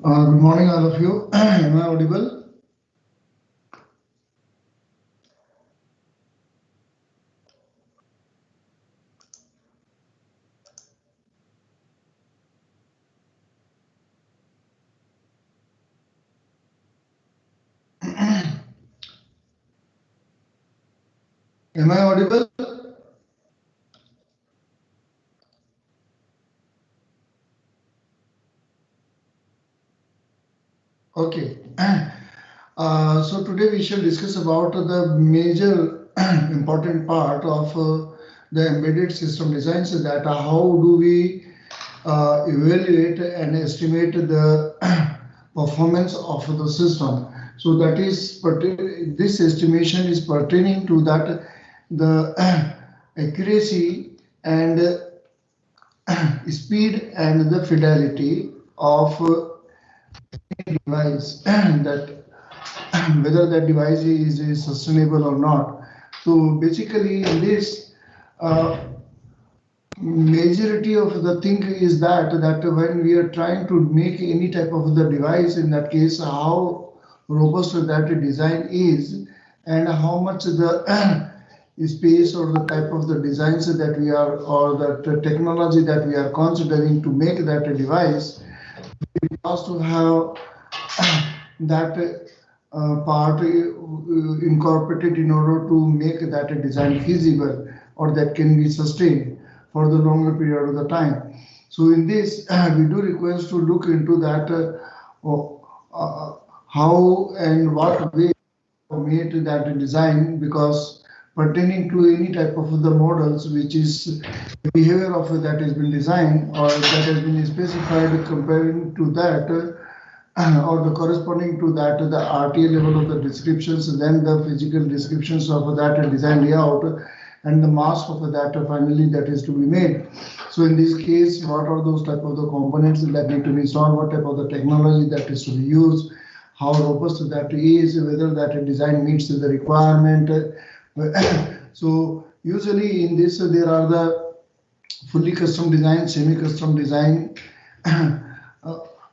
Good morning, all of you. Am I audible? Am I audible? Okay. So today we shall discuss about the major important part of the embedded system design. So that how do we evaluate and estimate the performance of the system. So that is this estimation is pertaining to that the accuracy and speed and the fidelity of device that whether that device is sustainable or not. So basically in this uh, majority of the thing is that when we are trying to make any type of the device, in that case how robust that design is and how much the space or the type of the designs that we are or the technology that we are considering to make that device, it has to have that part incorporated in order to make that design feasible or that can be sustained for the longer period of the time. So in this, we do request to look into that how and what way made that design, because pertaining to any type of the models which is behavior of that has been designed or that has been specified comparing to that or the corresponding to that the RTA level of the descriptions, then the physical descriptions of that design layout and the mask of that finally that is to be made. So in this case, what are those type of the components that need to be installed, what type of the technology that is to be used, how robust that is, whether that design meets the requirement. So usually in this there are the fully custom design, semi-custom design.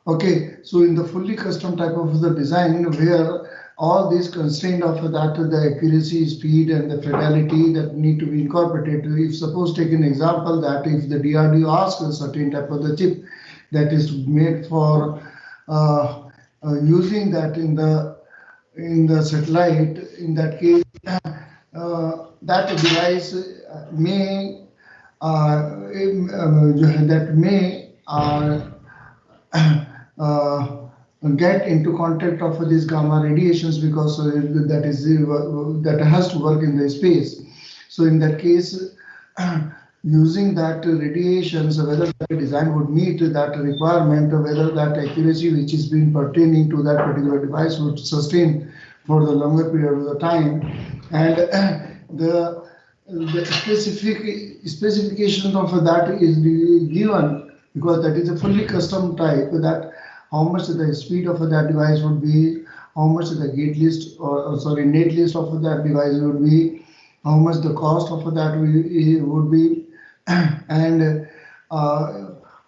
Okay, so in the fully custom type of the design where all these constraint of that the accuracy, speed and the fidelity that need to be incorporated. If suppose take an example that if the DRDO asks a certain type of the chip that is made for using that in the satellite, in that case that device may that may uh, get into contact of these gamma radiations, because that is that has to work in the space. So in that case, using that radiations, whether the design would meet that requirement, or whether that accuracy which is being pertaining to that particular device would sustain for the longer period of the time, and the specific specification of that is given, because that is a fully custom type, that how much the speed of that device would be, how much the gate list or sorry net list of that device would be, how much the cost of that would be, and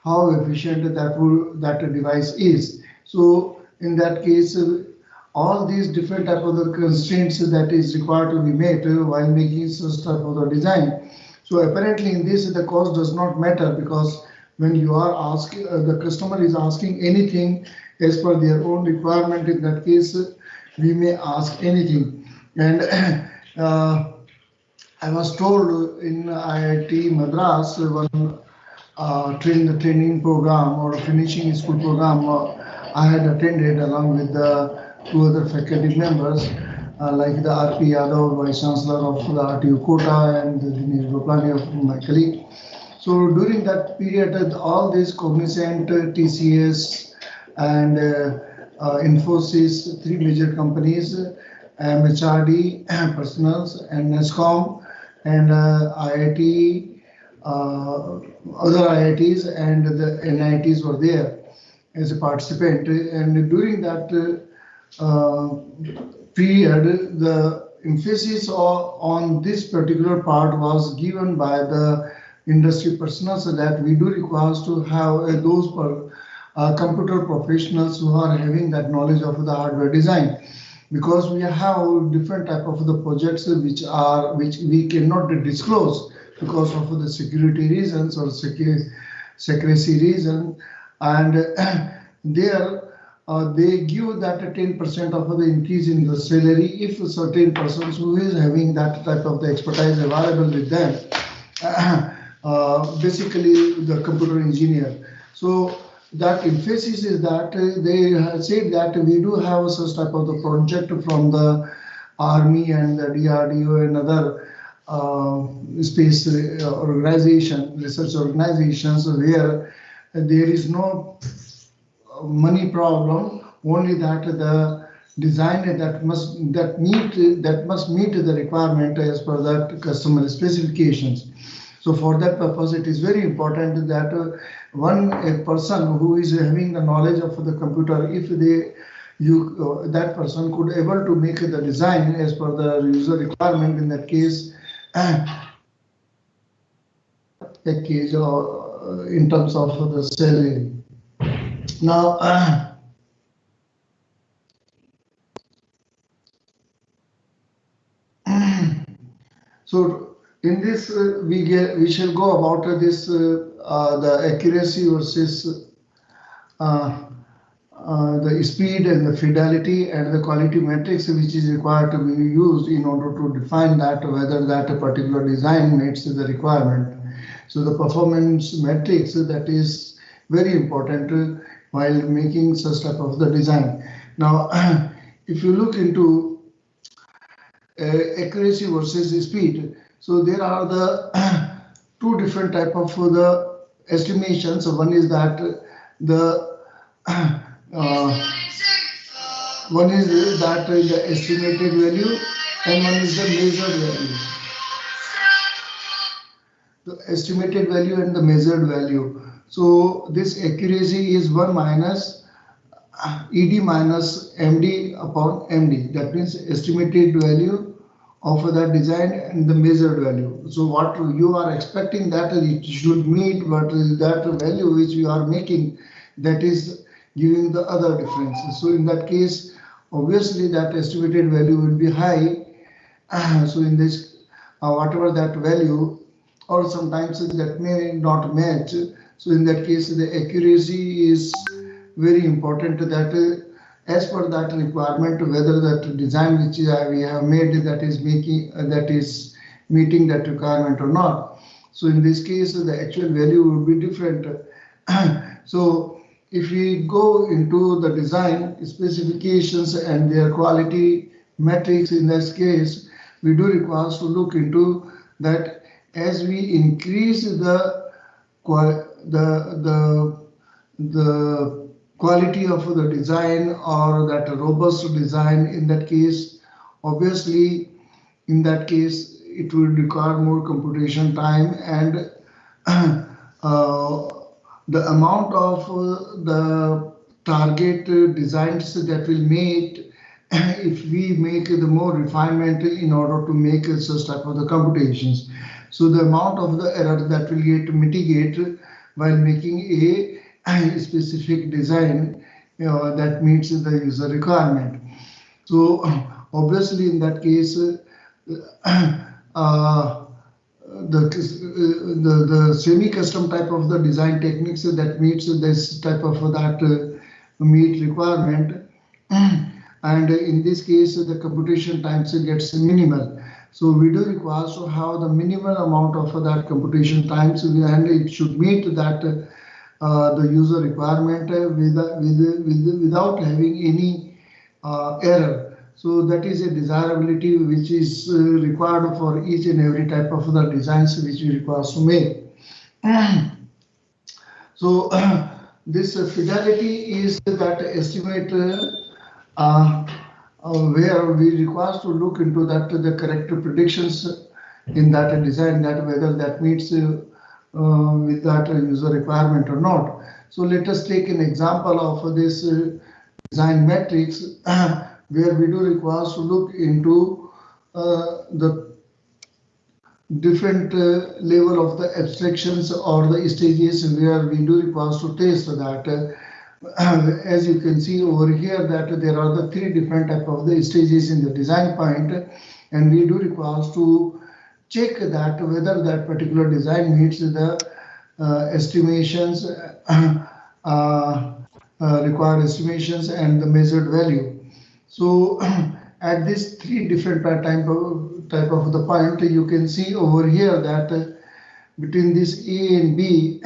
how efficient that device is. So in that case, all these different type of the constraints that is required to be met while making such type of the design. So apparently in this the cost does not matter, because when you are asking the customer is asking anything as per their own requirement, in that case we may ask anything. And I was told in IIT Madras one training program or finishing school program I had attended along with the two other faculty members like the R.P. Yadav, Vice Chancellor of the RTU Kota, and Dinesh Gopani of my colleague. So during that period, all these Cognizant, TCS, and Infosys, three major companies, MHRD, Personals, and NESCOM, and IIT, other IITs, and the NITs were there as a participant. And during that period, the emphasis on this particular part was given by the industry personnel, so that we do require to have those computer professionals who are having that knowledge of the hardware design, because we have different type of the projects which we cannot disclose because of the security reasons or secrecy reason, and there they give that 10% of the increase in the salary if certain persons who is having that type of the expertise available with them, basically the computer engineer. So that emphasis is that they have said that we do have such type of the project from the army and the DRDO and other space organization, research organizations, where there is no money problem, only that the design that must meet the requirement as per that customer specifications. So for that purpose, it is very important that a person who is having the knowledge of the computer, if that person could able to make the design as per the user requirement, in that case, package or in terms of the salary. Now, so in this we shall go about this the accuracy versus the speed and the fidelity and the quality metrics which is required to be used in order to define that whether that a particular design meets the requirement. So the performance metrics, that is very important while making such type of the design. Now, if you look into accuracy versus speed, so there are the two different type of the estimations. One is that the one is that the estimated value, and one is the measured value. The estimated value and the measured value. So this accuracy is 1 minus ED minus MD upon MD. That means estimated value of that design and the measured value. So what you are expecting that it should meet, but that value which you are making, that is giving the other difference. So in that case, obviously that estimated value will be high. So in this, whatever that value, or sometimes that may not match. So in that case, the accuracy is very important, that as per that requirement, whether that design which we have made that is meeting that requirement or not. So in this case, the actual value would be different. So if we go into the design specifications and their quality metrics, in this case, we do require to look into that as we increase the quality of the design or that robust design. In that case, obviously, in that case, it will require more computation time, and the amount of the target designs that will make if we make the more refinement in order to make such type of the computations. So the amount of the error that will get mitigated while making a specific design that meets the user requirement. So obviously in that case, the semi-custom type of the design techniques that meets this type of that meet requirement, and in this case the computation times gets minimal. So we do require to have the minimal amount of that computation times, and it should meet that the user requirement without having any error. So that is a desirability which is required for each and every type of the designs which we require to make. So this fidelity is that estimate where we require to look into that the correct predictions in that design, that whether that meets with that user requirement or not. So let us take an example of this design metrics where we do require to look into the different level of the abstractions or the stages where we do require to test that as you can see over here that there are the three different type of the stages in the design point, and we do requires to check that whether that particular design meets the estimations, required estimations and the measured value. So at this three different type of the point, you can see over here that between this A and B,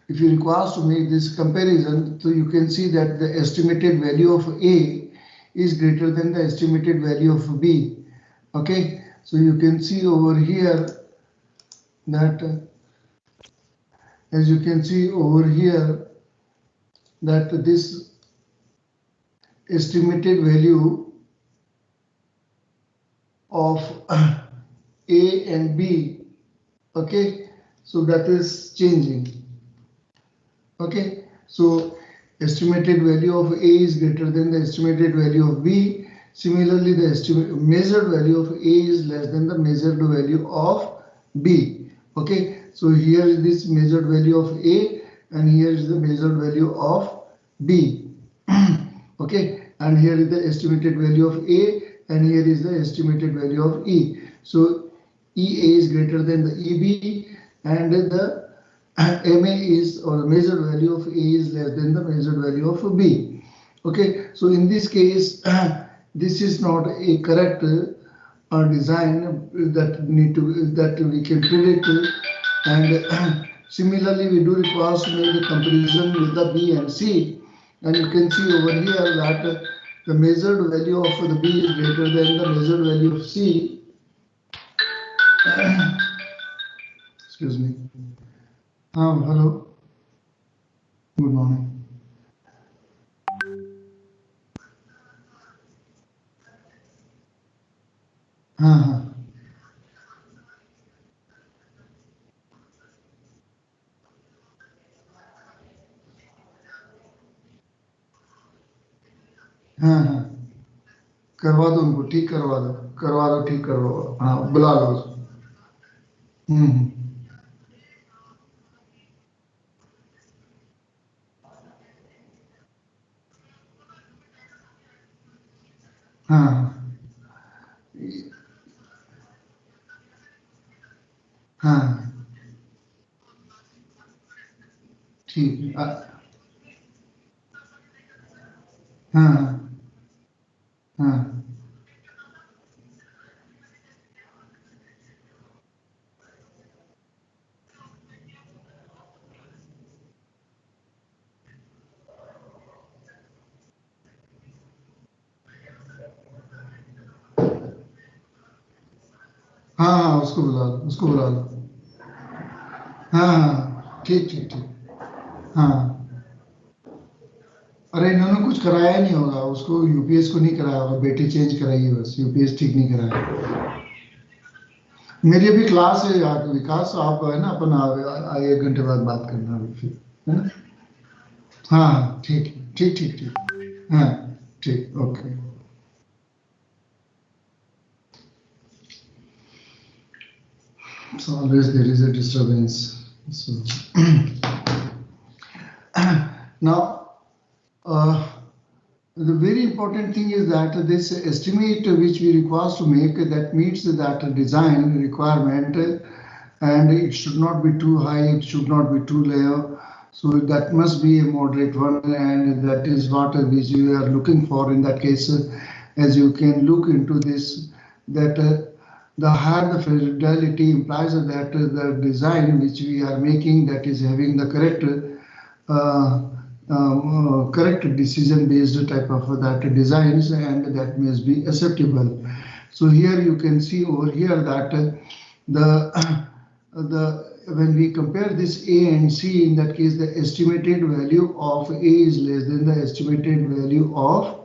if you require to make this comparison, so you can see that the estimated value of A is greater than the estimated value of B. Okay, so you can see over here that as you can see over here that this estimated value of A and B, okay, so that is changing. Okay, so estimated value of A is greater than the estimated value of B. Similarly, the measured value of A is less than the measured value of B. Okay, so here is this measured value of A and here is the measured value of B. Okay, and here is the estimated value of A and here is the estimated value of E. So EA is greater than the EB and the MA is, or the measured value of A is less than the measured value of B. Okay, so in this case, this is not a correct design that we can predict, and similarly we do require to make a comparison with the B and C, and you can see over here that the measured value of the B is greater than the measured value of C. Excuse me. Hello. Good morning. हाँ करवा दो उनको, ठीक करवा दो, ठीक करवा, हाँ बुला लो उसको। हाँ हाँ ठीक, हाँ हाँ हाँ उसको बुला लो। हाँ ठीक ठीक ठीक, हाँ अरे इन्होंने कुछ कराया नहीं होगा उसको, यूपीएस को नहीं कराया होगा, बैटरी चेंज कराई है बस, यूपीएस ठीक नहीं कराया। मेरी अभी क्लास है यार विकास, आप है ना अपन 1 घंटे बाद बात करना अभी फिर, है ना? हाँ ठीक ठीक ठीक ठीक, हाँ ठीक, okay. So always there is a disturbance. So now the very important thing is that this estimate which we require to make that meets that design requirement, and it should not be too high, it should not be too low. So that must be a moderate one, and that is what which we are looking for in that case. As you can look into this, that the higher the fidelity implies that the design which we are making that is having the correct decision based type of that designs, and that must be acceptable. So here you can see over here that when we compare this A and C, in that case the estimated value of A is less than the estimated value of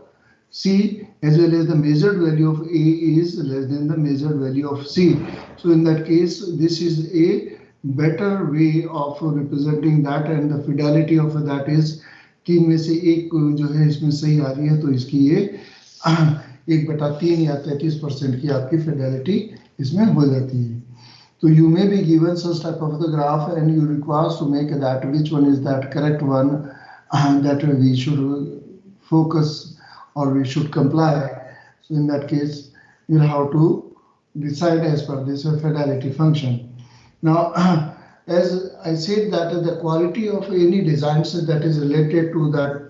C, as well as the measured value of A is less than the measured value of C. So in that case, this is a better way of representing that, and the fidelity of that is 3 में से 1 जो है इसमें सही आ रही है, तो इसकी ये 1/3 या 33% की आपकी फिडेलिटी इसमें हो जाती है। So you may be given such type of the graph and you require to make that which one is that correct one that we should focus or we should comply. So in that case, you'll have to decide as per this fidelity function. Now, as I said that the quality of any designs that is related to that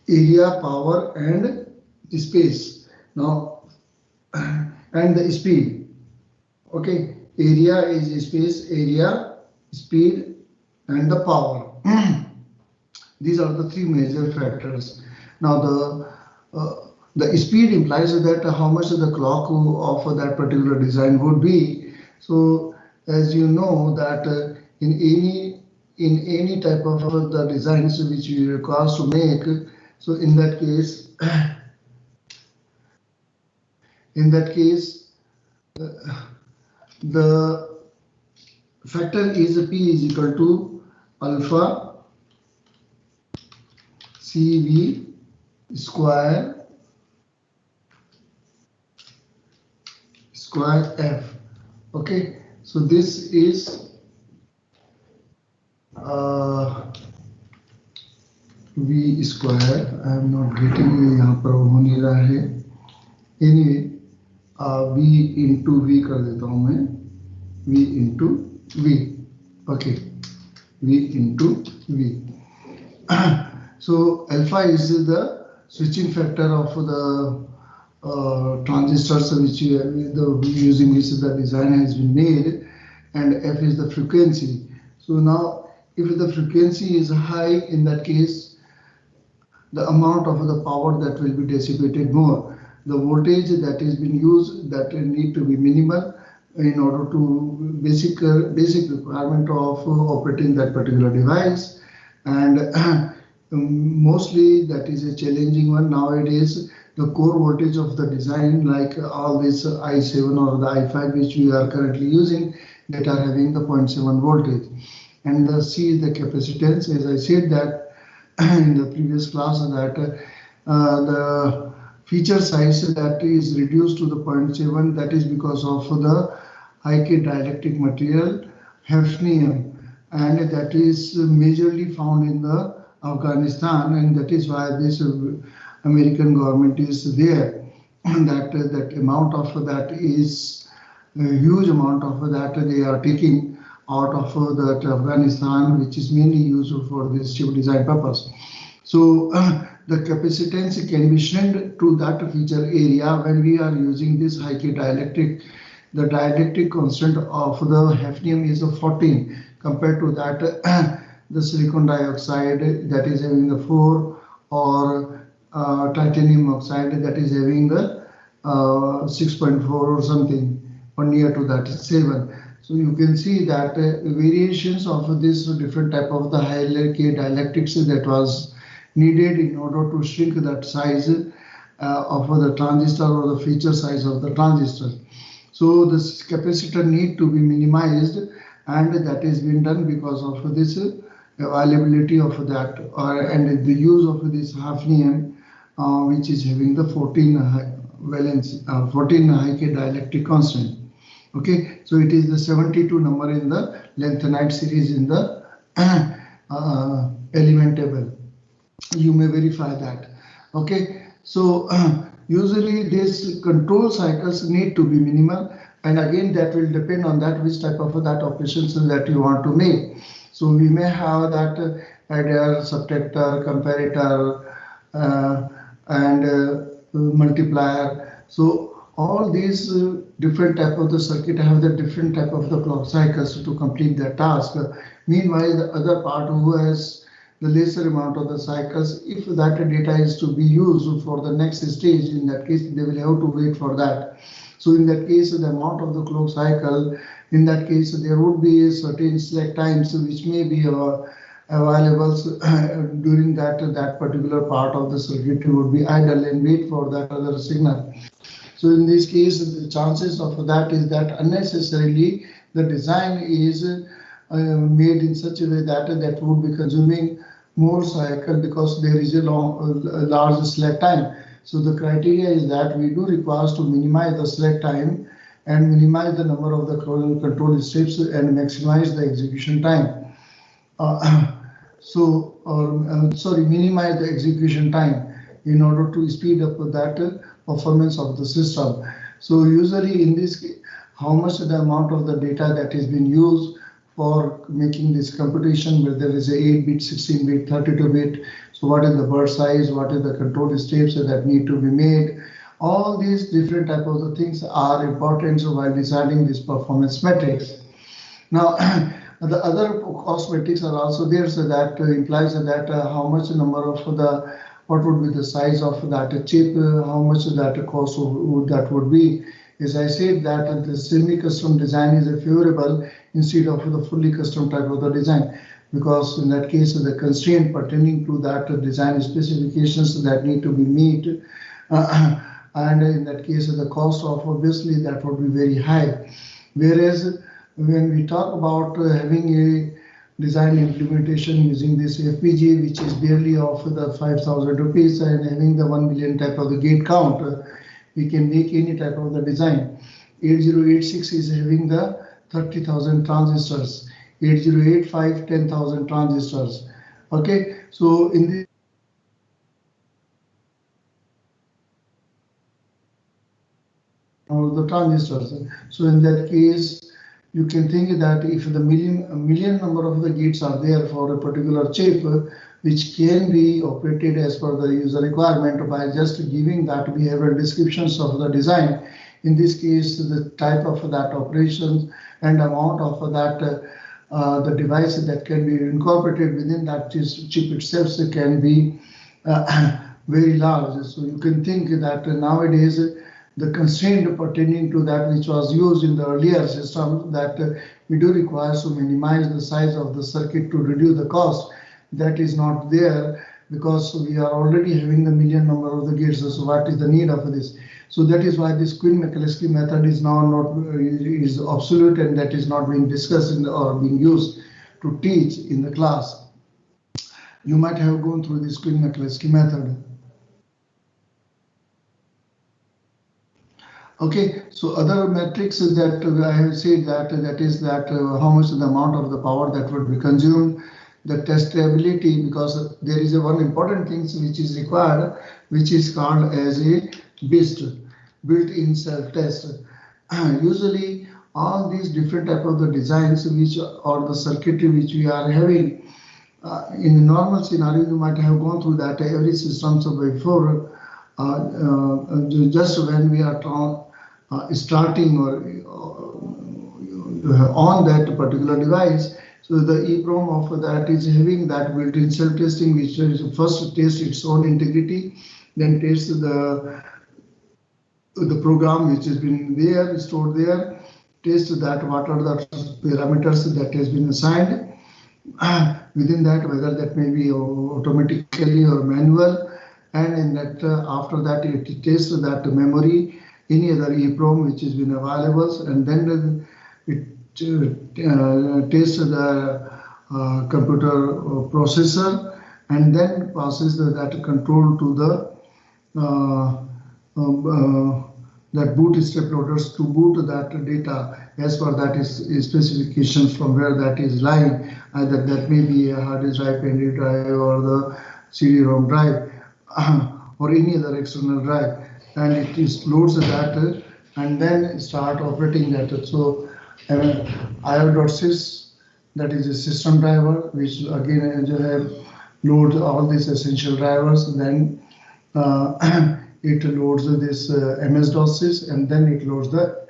area, power and space. Now, and the speed. Okay, area is space, area, speed and the power. These are the three major factors. Now the speed implies that how much the clock of that particular design would be. So as you know that in any type of the designs which you require to make, so in that case the factor is P is equal to alpha CV square F. Okay, so this is V square. I am not getting यहाँ पर हो नहीं रहा है. Anyway, V into V कर देता हूँ मैं. V into V. Okay, V into V. So alpha is the switching factor of the transistors which using which the design has been made, and F is the frequency. So now if the frequency is high, in that case the amount of the power that will be dissipated more. The voltage that is being used that need to be minimal in order to basic requirement of operating that particular device. And mostly that is a challenging one nowadays. The core voltage of the design, like all this I7 or the I5 which we are currently using, that are having the 0.7 voltage. And the C is the capacitance. As I said that in the previous class, that the feature size that is reduced to the 0.7, that is because of the high-K dielectric material hafnium, and that is majorly found in the Afghanistan, and that is why this American government is there. that amount of that is a huge amount of that they are taking out of that Afghanistan, which is mainly used for this chip design purpose. So the capacitance can be shrunk to that feature area when we are using this high-K dielectric. The dielectric constant of the hafnium is 14 compared to that the silicon dioxide that is having the 4, or titanium oxide that is having the 6.4 or something, or near to that 7. So you can see that variations of this different type of the high-K dielectrics that was needed in order to shrink that size of the transistor or the feature size of the transistor. So this capacitor need to be minimized, and that is being done because of this availability of that and the use of this hafnium, which is having the 14 high-K dielectric constant. Okay, so it is the 72 number in the lengthenite series in the element table. You may verify that. Okay, so usually these control cycles need to be minimal, and again that will depend on that which type of that operations that you want to make. So we may have that adder, subtractor, comparator, and multiplier. So all these different type of the circuit have the different type of the clock cycles to complete their task. Meanwhile, the other part who has the lesser amount of the cycles, if that data is to be used for the next stage, in that case they will have to wait for that. So in that case, the amount of the clock cycle, in that case there would be a certain slack times which may be available during that particular part of the circuit would be idle and wait for that other signal. So in this case, the chances of that is that unnecessarily the design is made in such a way that that would be consuming more cycle because there is a large slack time. So the criteria is that we do require to minimize the slack time and minimize the number of the control steps and maximize the execution time. Uh, sorry, minimize the execution time in order to speed up that performance of the system. So usually in this case, how much the amount of the data that is being used for making this computation, whether it is a 8-bit, 16-bit, 32-bit. So what is the bird size? What is the control steps that need to be made? All these different type of the things are important while deciding this performance metrics. Now, the other cost metrics are also there, so that implies that how much number of the, what would be the size of that chip, how much that cost that would be. As I said, that the semi-custom design is favorable instead of the fully custom type of the design, because in that case the constraint pertaining to that design specifications that need to be met, and in that case the cost of obviously that would be very high. Whereas when we talk about having a design implementation using this FPGA, which is barely of the 5,000 rupees, and having the 1 million type of the gate count, we can make any type of the design. 8086 is having the 30,000 transistors, 8085 10,000 transistors. Okay, so in this the transistors, so in that case you can think that if the million number of the gates are there for a particular chip, which can be operated as per the user requirement by just giving that behavioral descriptions of the design. In this case, the type of that operation and amount of that the device that can be incorporated within that chip itself can be very large. So you can think that nowadays the constraint pertaining to that which was used in the earlier system, that we do require to minimize the size of the circuit to reduce the cost. That is not there because we are already having the million number of the gates. So what is the need of this? So that is why this Quinn-McCluskey method is now not is obsolete, and that is not being discussed or being used to teach in the class. You might have gone through this Quinn-McCluskey method. Okay, so other metrics that I have said that is that how much the amount of the power that would be consumed, the testability, because there is a one important thing which is required, which is called as a BIST, built-in self-test. Usually all these different type of the designs which or the circuitry which we are having in the normal scenario, you might have gone through that every system. So before just when we are starting or on that particular device, so the EEPROM of that is having that built-in self-testing, which is first test its own integrity, then test the program which has been there, stored there, test that what are the parameters that has been assigned within that, whether that may be automatically or manual, and in that after that it tests that memory, any other EEPROM which has been available, and then it tests the computer processor, and then passes that control to the that bootstrap loaders to boot that data as per that is specifications from where that is lying. Either that may be a hard disk drive, pen drive, or the CD-ROM drive, or any other external drive, and it is loads that and then start operating that. So IO.sys, that is a system driver, which again have loads all these essential drivers. Then it loads this ms.sys, and then it loads the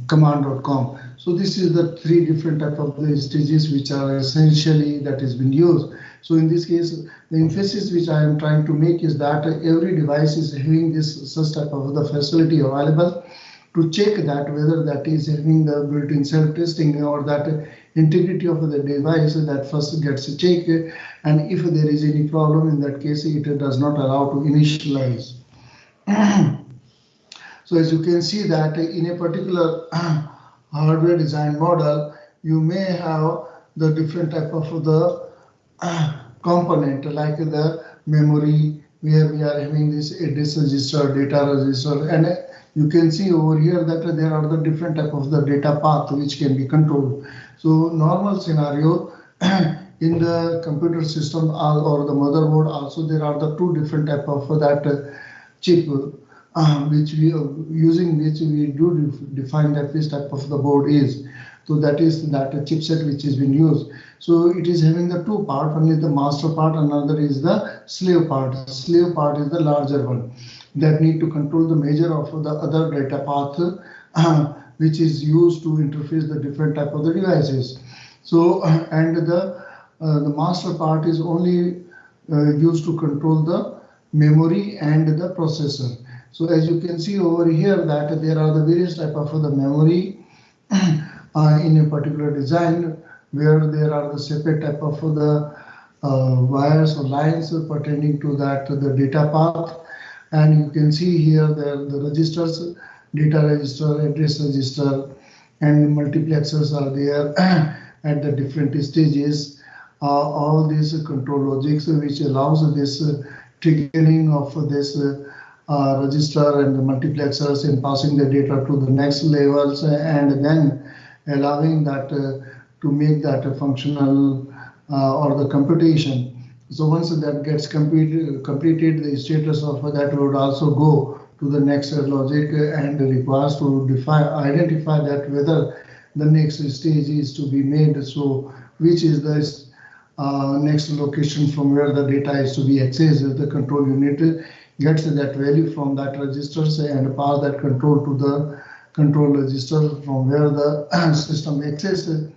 command.com. So this is the three different type of the stages which are essentially that has been used. So in this case, the emphasis which I am trying to make is that every device is having this such type of the facility available to check that whether that is having the built-in self-testing or that integrity of the device that first gets checked, and if there is any problem, in that case it does not allow to initialize. So as you can see that in a particular hardware design model, you may have the different type of the component like the memory, where we are having this address register, data register, and you can see over here that there are the different type of the data path which can be controlled. So normal scenario in the computer system or the motherboard also there are the two different type of that chip which we using which we do define that which type of the board is. So that is that chipset which is being used. So it is having the two part. One is the master part, another is the slave part. The slave part is the larger one that need to control the major of the other data path which is used to interface the different type of the devices. So and the master part is only used to control the memory and the processor. So as you can see over here that there are the various type of the memory in a particular design where there are the separate type of the wires or lines pertaining to that the data path. And you can see here the registers, data register, address register, and multiplexers are there at the different stages. All these control logics which allows this triggering of this register and the multiplexers and passing the data to the next levels and then allowing that to make that functional or the computation. So once that gets completed, the status of that would also go to the next logic and requires to identify that whether the next stage is to be made. So which is the next location from where the data is to be accessed. The control unit gets that value from that registers and pass that control to the control register from where the system accesses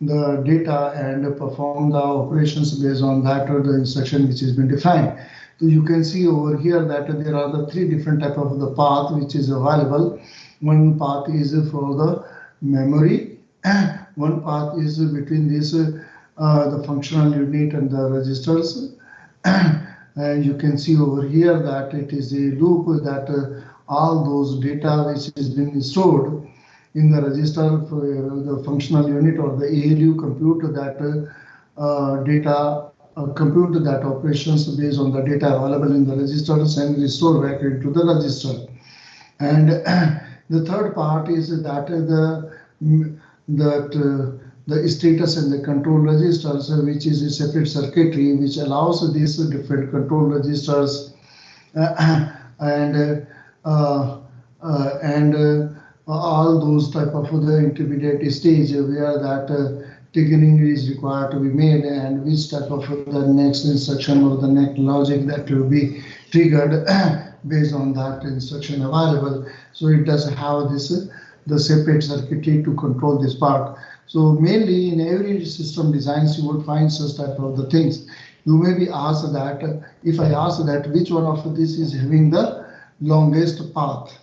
the data and perform the operations based on that or the instruction which has been defined. So you can see over here that there are the three different type of the path which is available. One path is for the memory, one path is between this the functional unit and the registers. And you can see over here that it is a loop that all those data which has been stored in the register for the functional unit or the ALU compute that data compute that operations based on the data available in the registers and restore back into the register. And the third part is that the status and the control registers, which is a separate circuitry which allows these different control registers and all those type of the intermediate stage where that triggering is required to be made and which type of the next instruction or the next logic that will be triggered based on that instruction available. So it does have this the separate circuitry to control this part. So mainly in every system designs you will find such type of the things. You may be asked that if I ask that which one of this is having the longest path.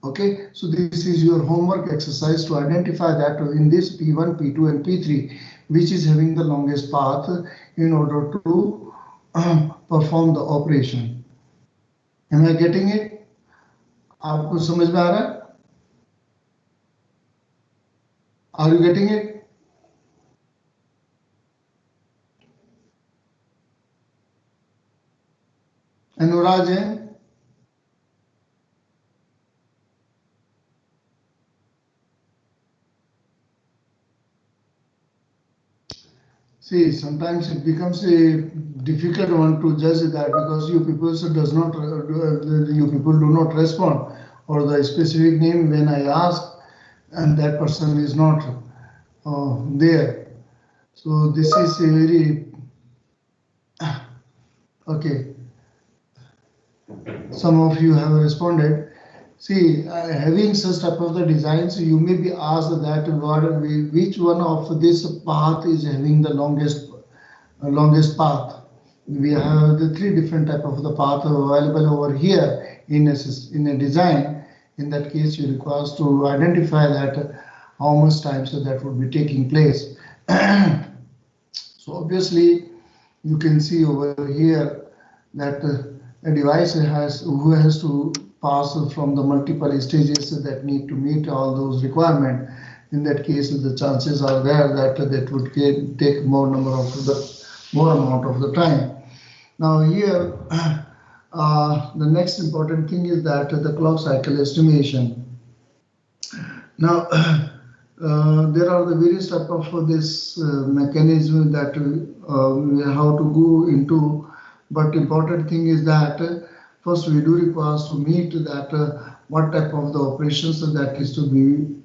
Okay, so this is your homework exercise to identify that in this P1, P2 and P3 which is having the longest path in order to perform the operation. Am I getting it? आपको समझ में आ रहा है? Are you getting it? Anurag Jain? See, sometimes it becomes a difficult one to judge that because you people does not you people do not respond or the specific name when I ask and that person is not there. So this is a very okay. Some of you have responded. See, having such type of the designs, you may be asked that which one of this path is having the longest path. We have the three different type of the path available over here in a design. In that case, you require to identify that how much time so that would be taking place. So obviously, you can see over here that a device who has to pass from the multiple stages that need to meet all those requirements. In that case, the chances are there that that would take more amount of the time. Now here, the next important thing is that the clock cycle estimation. Now, there are the various type of this mechanism that how to go into, but important thing is that first we do require to meet that what type of the operations that is to be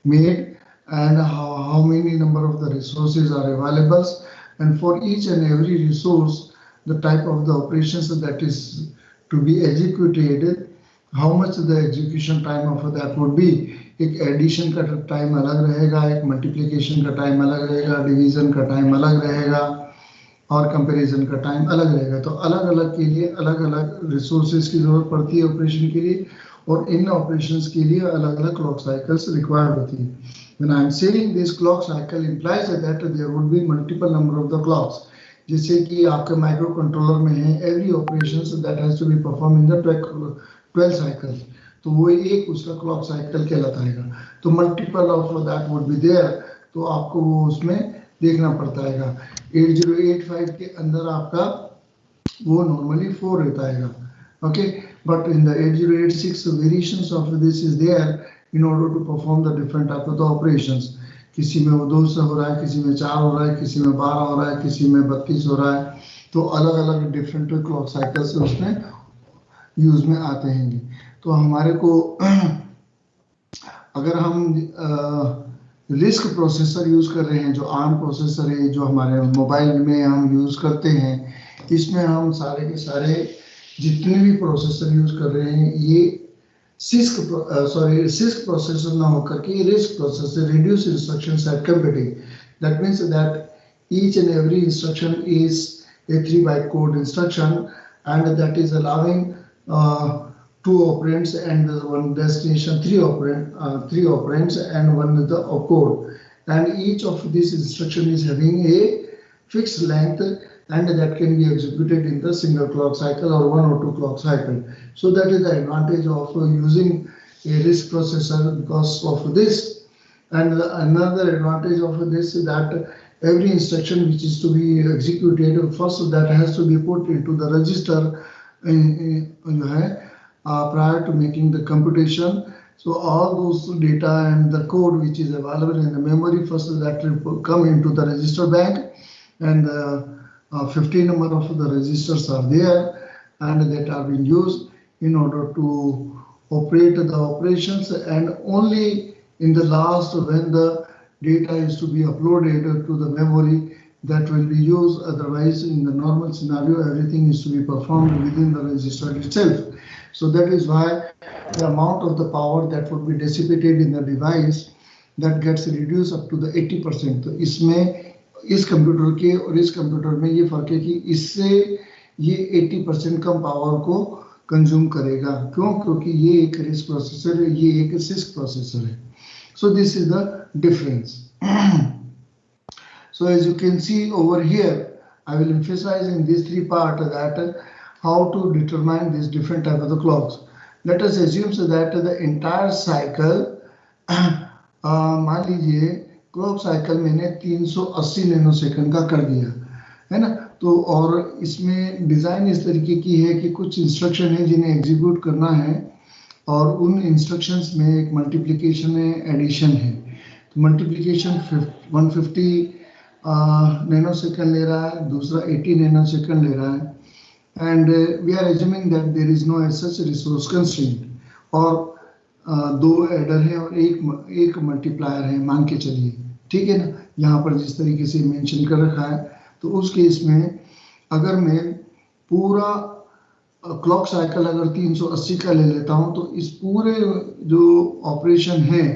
made, and how many number of the resources are available, and for each and every resource the type of the operations that is to be executed, how much the execution time of that would be. एक addition का time अलग रहेगा, एक multiplication का time अलग रहेगा, division का time अलग रहेगा और कंपैरिजन का टाइम अलग रहेगा। तो अलग अलग के लिए अलग अलग रिसोर्सेज की जरूरत पड़ती है ऑपरेशन के लिए, और इन ऑपरेशंस के लिए अलग अलग क्लॉक साइकिल्स रिक्वायर्ड होती है। When I am saying this clock cycle implies that there would be multiple number of the clocks, जैसे कि आपके माइक्रो कंट्रोलर में है every operation that has to be perform in the 12 cycles, तो वो एक उसका क्लॉक साइकिल कहलाता है। तो multiple of that would be there, तो आपको वो उसमें देखना पड़ता है। 8085 के अंदर आपका वो नॉर्मली 4 रहता है, okay, but in the 8086 variations of this is there in order to perform the different type of the operations. किसी में वो 2 से हो रहा है, किसी में 4 हो रहा है, किसी में 12 हो रहा है, किसी में 32 हो रहा है, तो अलग अलग डिफरेंट क्लॉक साइकिल्स उसमें यूज में आते हैं। तो हमारे को अगर हम रिस्क प्रोसेसर यूज कर रहे हैं, जो आर्म प्रोसेसर है, जो हमारे मोबाइल में हम यूज करते हैं, इसमें हम सारे के सारे जितने भी प्रोसेसर यूज कर रहे हैं ये CISC प्रोसेसर ना होकर के risk processor, reduce instruction set computing. That means that each and every instruction is a 3 byte code instruction, and that is allowing 2 operands and one destination, 3 operands and one is the code, and each of these instruction is having a fixed length, and that can be executed in the single clock cycle or 1 or 2 clock cycle. So that is the advantage of using a RISC processor because of this. And another advantage of this is that every instruction which is to be executed first that has to be put into the register prior to making the computation. So all those data and the code which is available in the memory first that will come into the register bank, and 15 number of the registers are there and that are being used in order to operate the operations, and only in the last when the data is to be uploaded to the memory that will be used. Otherwise in the normal scenario everything is to be performed within the register itself. So that is why the amount of the power that would be dissipated in the device that gets reduced up to the 80%. तो इसमें इस computer के और इस computer में ये फर्क है कि इससे ये 80% कम पावर को कंज्यूम करेगा। क्यों? क्योंकि ये एक रिस्क प्रोसेसर है, ये एक CISC प्रोसेसर है। So this is the difference. So as you can see over here, I will emphasize in these 3 parts that how to determine these different type of the clocks. Let us assume so that the entire cycle, मान लीजिए clock cycle मैंने 380 nanosecond का कर दिया है ना, तो और इसमें डिजाइन इस तरीके की है कि कुछ इंस्ट्रक्शन है जिन्हें एग्जीक्यूट करना है, और उन इंस्ट्रक्शंस में एक मल्टीप्लिकेशन है, एडिशन है। तो मल्टीप्लिकेशन 150 नैनोसेकंड ले रहा है, दूसरा 80 नैनोसेकंड ले रहा है, and we are assuming that there is no such resource constraint, और 2 एडर है और एक मल्टीप्लायर है मान के चलिए, ठीक है ना, यहाँ पर जिस तरीके से मेंशन कर रखा है। तो उस केस में अगर मैं पूरा क्लॉक साइकिल अगर 380 का ले लेता हूं, तो इस पूरे जो ऑपरेशन है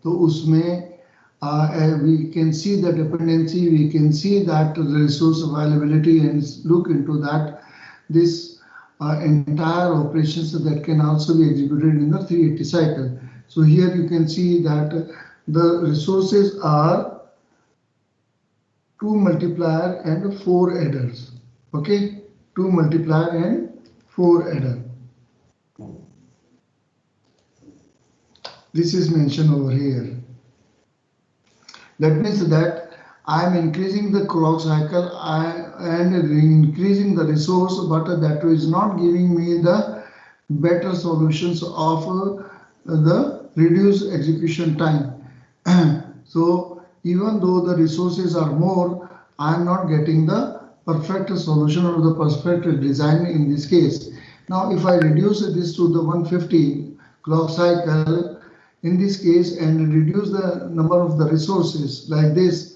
तो उसमें we can see the dependency, we can see that the resource availability, and look into that this entire operations that can also be executed in the 380 cycle. So here you can see that the resources are 2 multiplier and 4 adders. Okay, 2 multiplier and 4 adder. This is mentioned over here. That means that I am increasing the clock cycle and increasing the resource, but that is not giving me the better solutions of the reduced execution time. So even though the resources are more, I am not getting the perfect solution or the perfect design in this case. Now, if I reduce this to the 150 clock cycle in this case and reduce the number of the resources like this,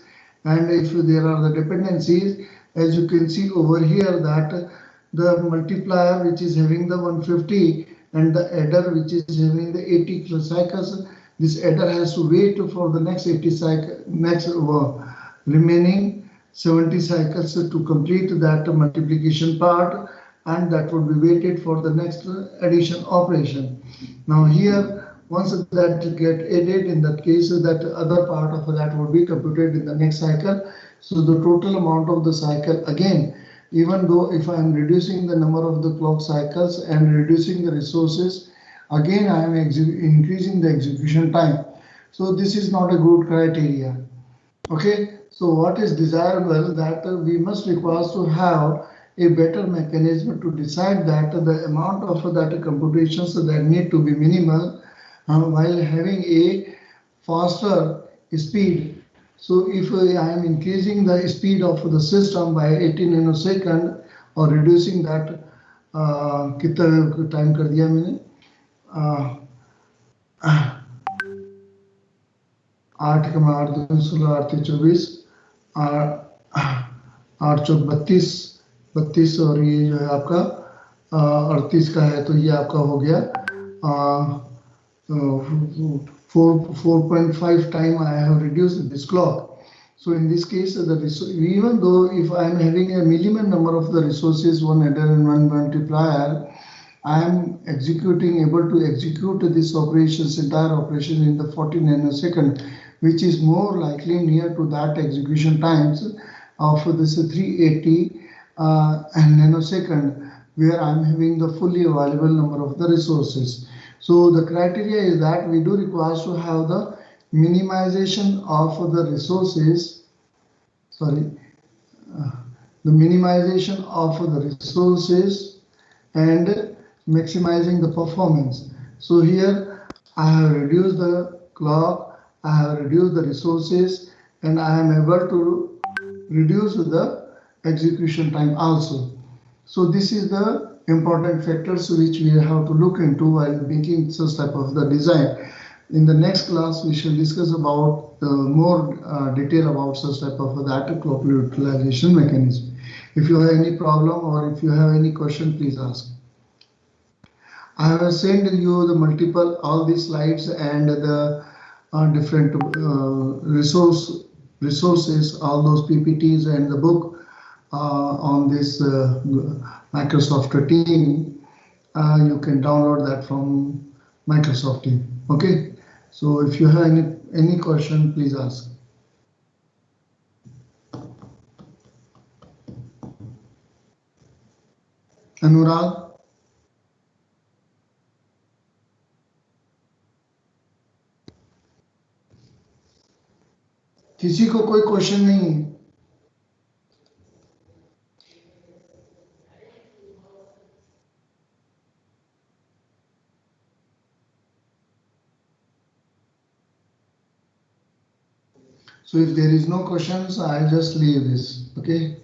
and if there are the dependencies, as you can see over here that the multiplier which is having the 150 and the adder which is having the 80 cycles, this adder has to wait for the next 80 cycle, next remaining 70 cycles to complete that multiplication part, and that would be waited for the next addition operation. Now here, once that get added, in that case that other part of that would be computed in the next cycle. So the total amount of the cycle, again, even though if I am reducing the number of the clock cycles and reducing the resources, again I am increasing the execution time. So this is not a good criteria. Okay, so what is desirable that we must require to have a better mechanism to decide that the amount of that computations that need to be minimal while having a faster speed. So if I am increasing the speed of the system by 18 nanosecond or reducing that कितना time कर दिया मैंने 8 का 8 2 16 8 24 8 चौक 32 और ये जो है आपका 38 का है, तो ये आपका हो गया 4.5 time I have reduced this clock. So in this case, even though if I am having a minimum number of the resources, one adder and one multiplier, I am able to execute this entire operation in the 40 nanosecond, which is more likely near to that execution times of this 380 nanosecond, where I am having the fully available number of the resources. So the criteria is that we do require to have the minimization of the resources, the minimization of the resources and maximizing the performance. So here I have reduced the clock, I have reduced the resources, and I am able to reduce the execution time also. So this is the important factors which we have to look into while making such type of the design. In the next class, we shall discuss about more detail about such type of that clock utilization mechanism. If you have any problem or if you have any question, please ask. I have sent you the multiple all these slides and the different resources, all those PPTs and the book on this Microsoft team. You can download that from Microsoft team. Okay, so if you have any question, please ask. Anurag? किसी को कोई question नहीं है? So if there is no questions, I'll just leave this. Okay.